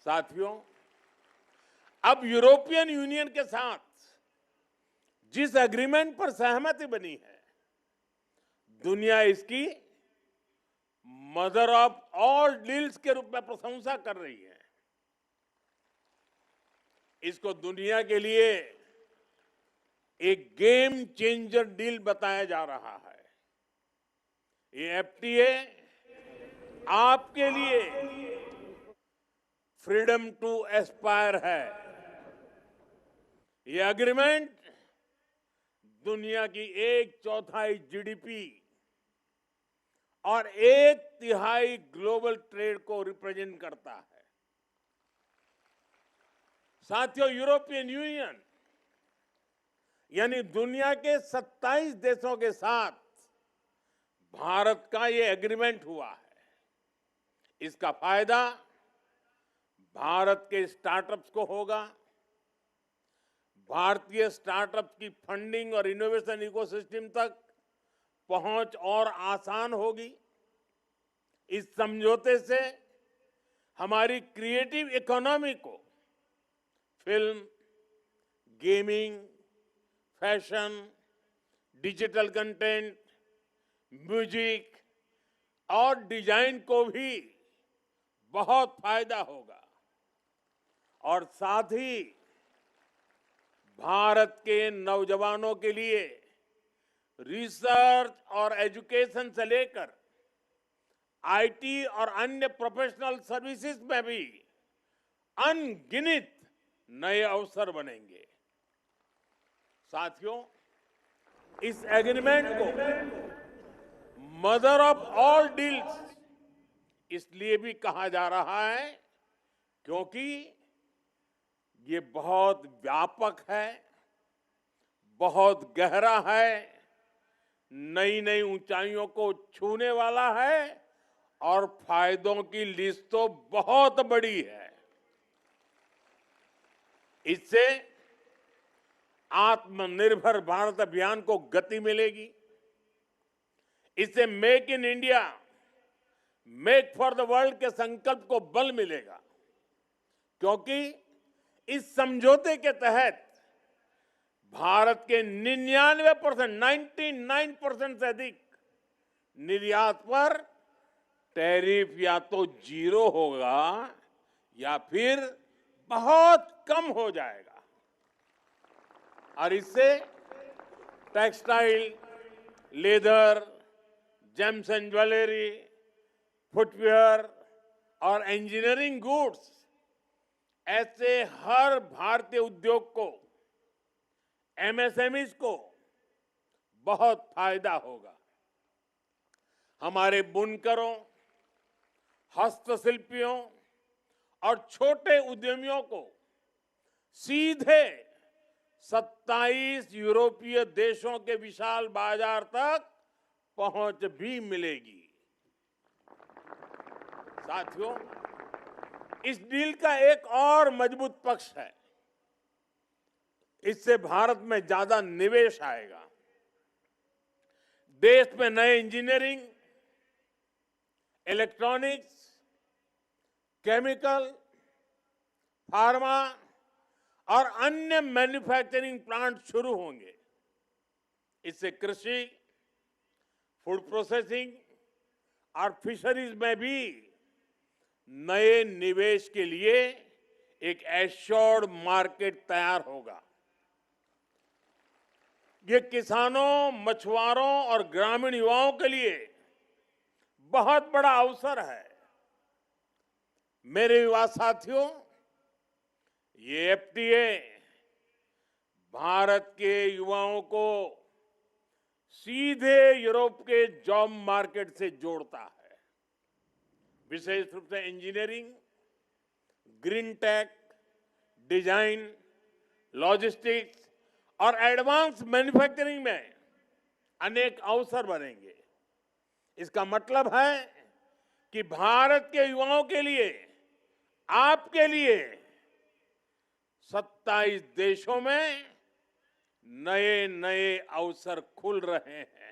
साथियों, अब European union के साथ जिस एग्रीमेंट पर सहमति बनी है, दुनिया इसकी मदर ऑफ ऑल डील्स के रूप में प्रशंसा कर रही है। इसको दुनिया के लिए एक गेम चेंजर डील बताया जा रहा है। ये एफटीए आपके लिए फ्रीडम टू एस्पायर है। ये एग्रीमेंट दुनिया की 1/4 जीडीपी और 1/3 ग्लोबल ट्रेड को रिप्रेजेंट करता है। साथियों, यूरोपियन यूनियन यानी दुनिया के 27 देशों के साथ भारत का ये एग्रीमेंट हुआ है। इसका फायदा भारत के स्टार्टअप्स को होगा। भारतीय स्टार्टअप्स की फंडिंग और इनोवेशन इकोसिस्टम तक पहुंच और आसान होगी। इस समझौते से हमारी क्रिएटिव इकोनॉमी को film, gaming, fashion, digital content, music और डिजाइन को भी बहुत फायदा होगा और साथ ही भारत के नौजवानों के लिए रिसर्च और एजुकेशन से लेकर आईटी और अन्य प्रोफेशनल सर्विसेज में भी अनगिनत नए अवसर बनेंगे। साथियों, इस एग्रीमेंट को मदर ऑफ ऑल डील्स इसलिए भी कहा जा रहा है क्योंकि ये बहुत व्यापक है, बहुत गहरा है, नई नई ऊंचाइयों को छूने वाला है और फायदों की लिस्ट तो बहुत बड़ी है। इससे आत्मनिर्भर भारत अभियान को गति मिलेगी। इससे make in India, make for the world के संकल्प को बल मिलेगा क्योंकि इस समझौते के तहत भारत के 99% से अधिक निर्यात पर टैरिफ या तो 0 होगा या फिर बहुत कम हो जाएगा और इससे textile, leather, James and jewellery, footwear और इंजीनियरिंग गुड्स ऐसे हर भारतीय उद्योग को, एमएसएमईज को बहुत फायदा होगा। हमारे बुनकरों, हस्तशिल्पियों और छोटे उद्यमियों को सीधे 27 यूरोपीय देशों के विशाल बाजार तक पहुंच भी मिलेगी। साथियों, इस डील का एक और मजबूत पक्ष है, इससे भारत में ज्यादा निवेश आएगा। देश में नए इंजीनियरिंग, इलेक्ट्रॉनिक्स, केमिकल, फार्मा और अन्य मैन्युफैक्चरिंग प्लांट शुरू होंगे। इससे कृषि, फूड प्रोसेसिंग और फिशरीज में भी नए निवेश के लिए एक एश्योर्ड मार्केट तैयार होगा। ये किसानों, मछुआरों और ग्रामीण युवाओं के लिए बहुत बड़ा अवसर है। मेरे युवा साथियों, ये एफटीए भारत के युवाओं को सीधे यूरोप के जॉब मार्केट से जोड़ता है। विशेष रूप से engineering, green tech, design, logistics और एडवांस मैन्युफैक्चरिंग में अनेक अवसर बनेंगे। इसका मतलब है कि भारत के युवाओं के लिए, आपके लिए 27 देशों में नए नए अवसर खुल रहे हैं।